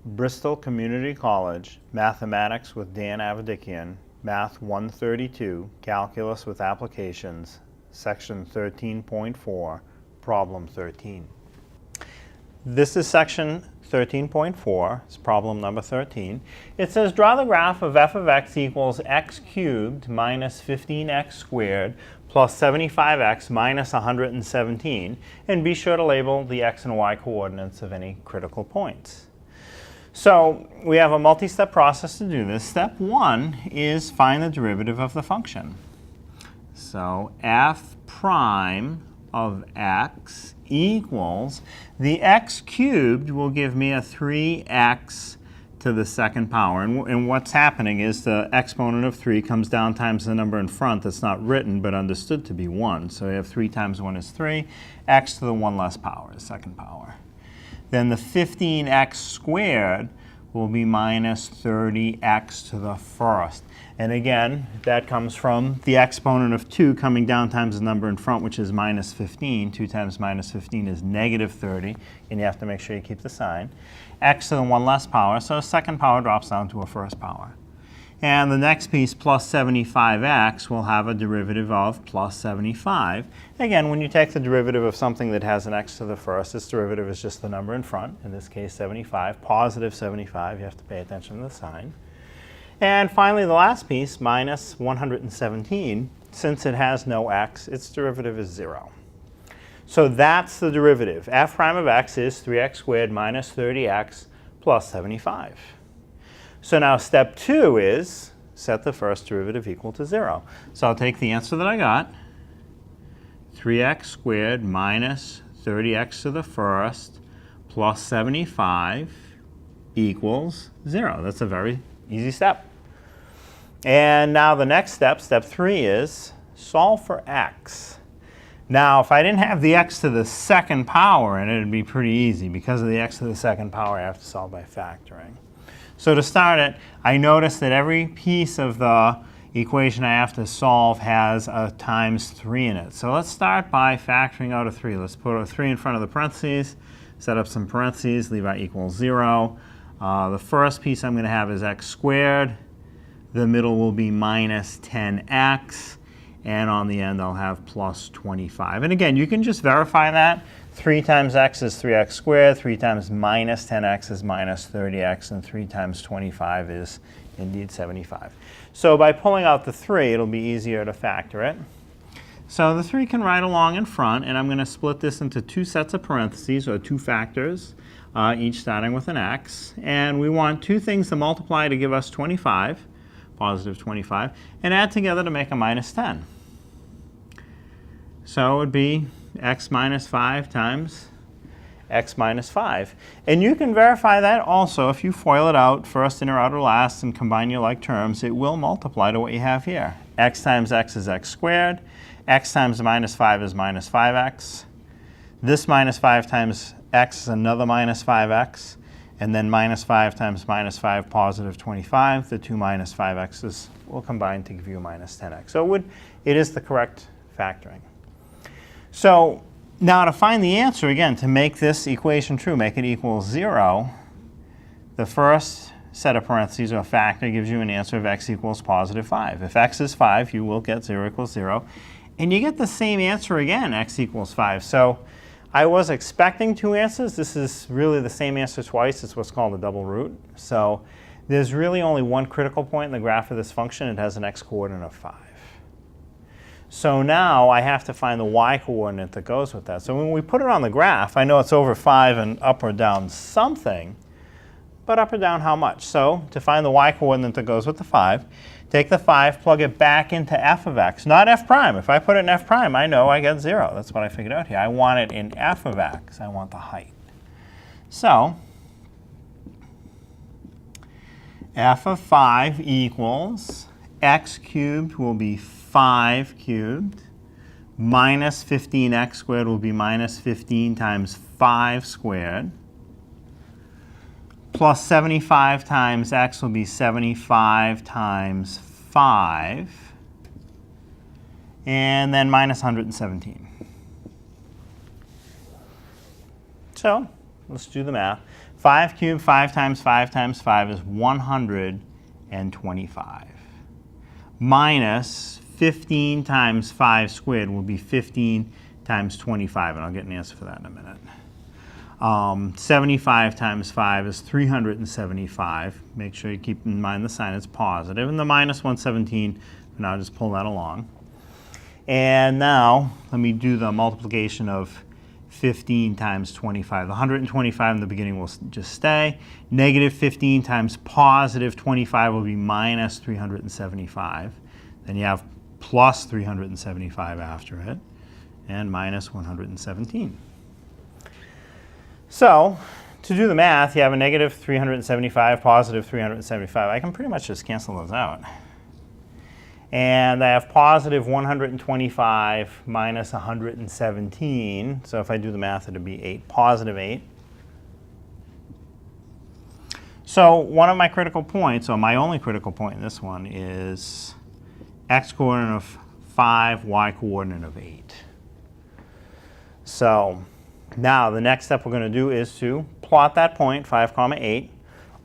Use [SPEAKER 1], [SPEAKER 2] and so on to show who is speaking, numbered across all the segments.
[SPEAKER 1] Bristol Community College, Mathematics with Dan Avedikian, Math 132, Calculus with Applications, Section 13.4, Problem 13. This is Section 13.4, it's problem number 13. It says draw the graph of f of x equals x cubed minus 15x squared plus 75x minus 117, and be sure to label the x and y coordinates of any critical points. So we have a multi-step process to do this. Step 1 is find the derivative of the function. So f prime of x equals, the x cubed will give me a 3x to the second power. And what's happening is the exponent of 3 comes down times the number in front that's not written but understood to be 1. So we have 3 times 1 is 3. X to the 1 less power is second power. Then the 15x squared will be minus 30x to the first. And again, that comes from the exponent of 2 coming down times the number in front, which is minus 15. 2 times minus 15 is negative 30, and you have to make sure you keep the sign. X to the 1 less power, so second power drops down to a first power. And the next piece, plus 75x, will have a derivative of plus 75. Again, when you take the derivative of something that has an x to the first, its derivative is just the number in front, in this case 75, positive 75. You have to pay attention to the sign. And finally, the last piece, minus 117. Since it has no x, its derivative is 0. So that's the derivative. F prime of x is 3x squared minus 30x plus 75. So now step 2 is set the first derivative equal to 0. So I'll take the answer that I got, 3x squared minus 30x to the first plus 75 equals 0. That's a very easy step. And now the next step, step 3, is solve for x. Now, if I didn't have the x to the second power in it, it'd be pretty easy. Because of the x to the second power, I have to solve by factoring. So to start it, I notice that every piece of the equation I have to solve has a times 3 in it. So let's start by factoring out a 3. Let's put a 3 in front of the parentheses, set up some parentheses, leave out equals 0. The first piece I'm going to have is x squared. The middle will be minus 10x. And on the end, I'll have plus 25. And again, you can just verify that. 3 times x is 3x squared. 3 times minus 10x is minus 30x. And 3 times 25 is indeed 75. So by pulling out the 3, it'll be easier to factor it. So the 3 can ride along in front. And I'm going to split this into 2 sets of parentheses, or 2 factors, each starting with an x. And we want 2 things to multiply to give us 25, positive 25, and add together to make a minus 10. So it would be x minus 5 times x minus 5. And you can verify that also. If you FOIL it out, first, inner, outer, last, and combine your like terms, it will multiply to what you have here. X times x is x squared. X times minus 5 is minus 5x. This minus 5 times x is another minus 5x. And then minus 5 times minus 5, positive 25. The 2 minus 5x's will combine to give you a minus 10x. So it is the correct factoring. So now to find the answer, again, to make this equation true, make it equal 0, the first set of parentheses, or factor, gives you an answer of x equals positive 5. If x is 5, you will get 0 equals 0. And you get the same answer again, x equals 5. So I was expecting 2 answers. This is really the same answer twice. It's what's called a double root. So there's really only one critical point in the graph of this function. It has an x-coordinate of 5. So now I have to find the y-coordinate that goes with that. So when we put it on the graph, I know it's over 5 and up or down something. But up or down how much? So to find the y-coordinate that goes with the 5, take the 5, plug it back into f of x, not f prime. If I put it in f prime, I know I get 0. That's what I figured out here. I want it in f of x. I want the height. So f of 5 equals x cubed will be 5 cubed, minus 15x squared will be minus 15 times 5 squared, plus 75 times x will be 75 times 5, and then minus 117. So let's do the math. 5 cubed, 5 times 5 times 5 is 125. Minus 15 times 5 squared will be 15 times 25, and I'll get an answer for that in a minute. 75 times 5 is 375. Make sure you keep in mind the sign is positive, and the minus 117, and I'll just pull that along. And now let me do the multiplication of 15 times 25. The 125 in the beginning will just stay. Negative 15 times positive 25 will be minus 375. Then you have plus 375 after it, and minus 117. So to do the math, you have a negative 375, positive 375. I can pretty much just cancel those out. And I have positive 125 minus 117. So if I do the math, it would be 8, positive 8. So one of my critical points, or my only critical point in this one, is x coordinate of 5, y coordinate of 8. So now the next step we're going to do is to plot that point, 5, 8,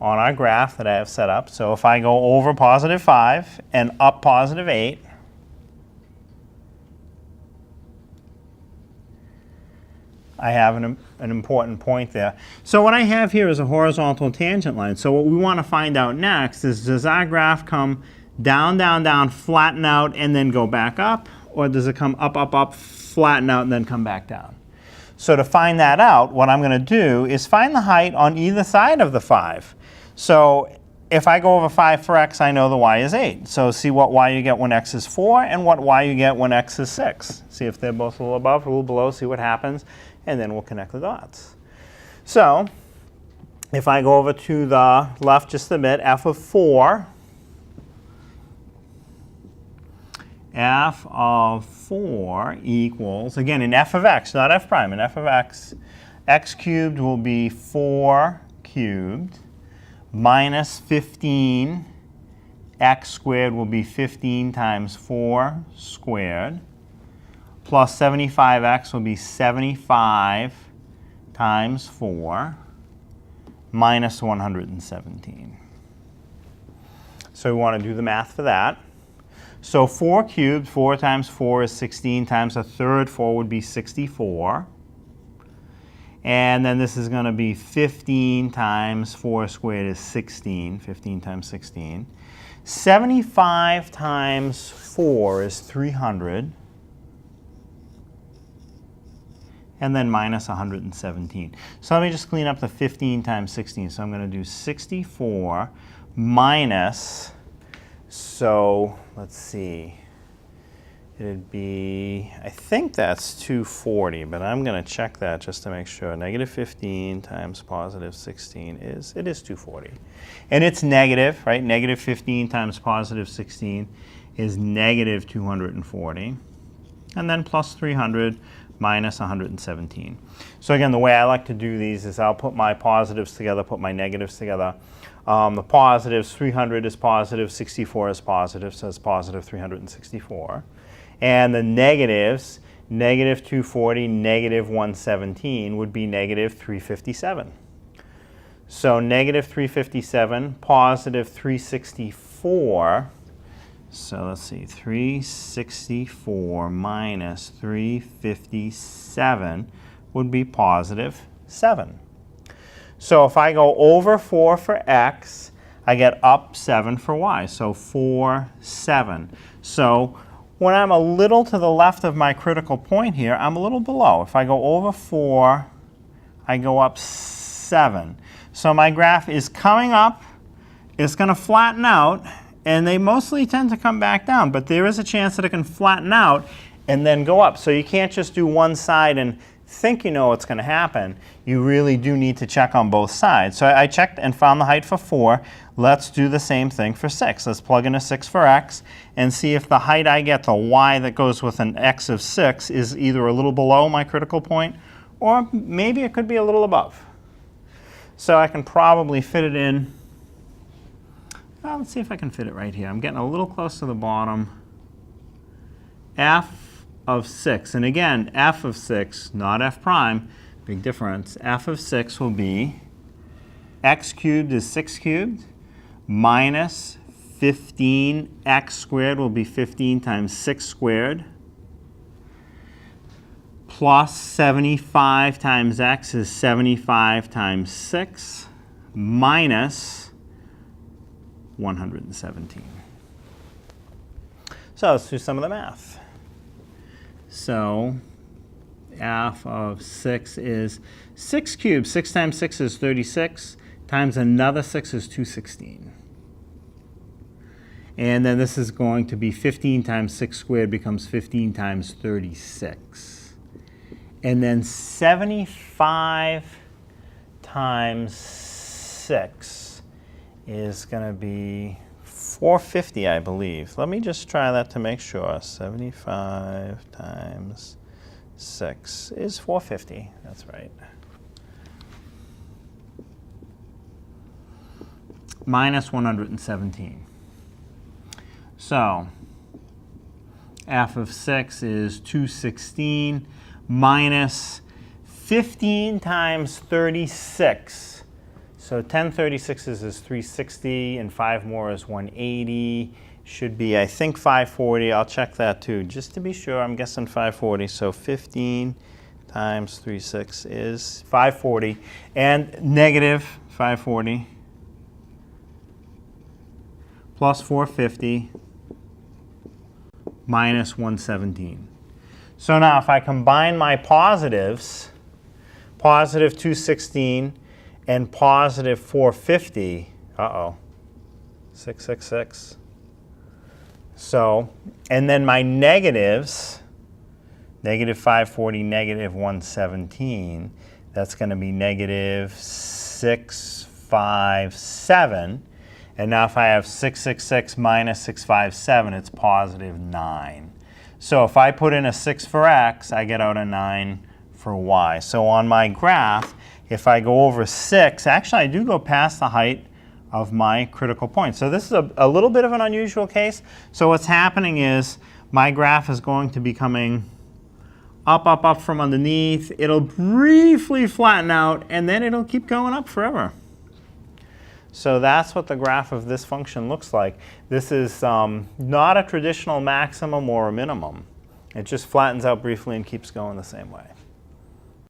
[SPEAKER 1] on our graph that I have set up. So if I go over positive 5 and up positive 8, I have an important point there. So what I have here is a horizontal tangent line. So what we want to find out next is, does our graph come down, down, down, flatten out, and then go back up? Or does it come up, up, up, flatten out, and then come back down? So to find that out, what I'm going to do is find the height on either side of the 5. So if I go over 5 for x, I know the y is 8. So see what y you get when x is 4 and what y you get when x is 6. See if they're both a little above, a little below, see what happens, and then we'll connect the dots. So if I go over to the left just a bit, f of 4, f of 4 equals, again, in f of x, not f prime, in f of x, x cubed will be 4 cubed, minus 15, x squared will be 15 times 4 squared, plus 75x will be 75 times 4, minus 117. So we want to do the math for that. So 4 cubed, 4 times 4 is 16 times a third 4 would be 64. And then this is going to be 15 times 4 squared is 16, 15 times 16. 75 times 4 is 300. And then minus 117. So let me just clean up the 15 times 16. So I'm going to do 64 minus, so let's see, it'd be, I think that's 240, but I'm going to check that just to make sure. Negative 15 times positive 16 is, it is 240. And it's negative, right? Negative 15 times positive 16 is negative 240. And then plus 300 minus 117. So again, the way I like to do these is I'll put my positives together, put my negatives together. The positives, 300 is positive, 64 is positive, so it's positive 364. And the negatives, negative 240, negative 117 would be negative 357. So negative 357, positive 364. So let's see, 364 minus 357 would be positive 7. So if I go over 4 for x, I get up 7 for y. So 4, 7. So when I'm a little to the left of my critical point here, I'm a little below. If I go over 4, I go up 7. So my graph is coming up. It's going to flatten out. And they mostly tend to come back down. But there is a chance that it can flatten out and then go up. So you can't just do one side and think you know what's going to happen. You really do need to check on both sides. So I checked and found the height for 4. Let's do the same thing for 6. Let's plug in a 6 for x and see if the height I get, the y that goes with an x of 6, is either a little below my critical point or maybe it could be a little above. So I can probably fit it in. Let's see if I can fit it right here. I'm getting a little close to the bottom. F of 6. And again, f of 6, not f prime, big difference. F of 6 will be x cubed is 6 cubed, minus 15x squared will be 15 times 6 squared, plus 75 times x is 75 times 6, minus 117. So let's do some of the math. So f of 6 is 6 cubed. 6 times 6 is 36, times another 6 is 216. And then this is going to be 15 times 6 squared becomes 15 times 36. And then 75 times 6 is going to be 450, I believe. Let me just try that to make sure. 75 times 6 is 450. That's right. Minus 117. So f of 6 is 216 minus 15 times 36. So 10 36s is 360, and 5 more is 180. Should be, I think, 540. I'll check that too, just to be sure. I'm guessing 540. So 15 times 36 is 540, and negative 540 plus 450 minus 117. So now if I combine my positives, positive 216 and positive 450, 666. So, and then my negatives, negative 540, negative 117, that's going to be negative 657. And now if I have 666 minus 657, it's positive 9. So if I put in a 6 for x, I get out a 9 for y. So on my graph, if I go over 6, actually I do go past the height of my critical point. So this is a little bit of an unusual case. So what's happening is my graph is going to be coming up, up, up from underneath. It'll briefly flatten out, and then it'll keep going up forever. So that's what the graph of this function looks like. This is not a traditional maximum or a minimum. It just flattens out briefly and keeps going the same way.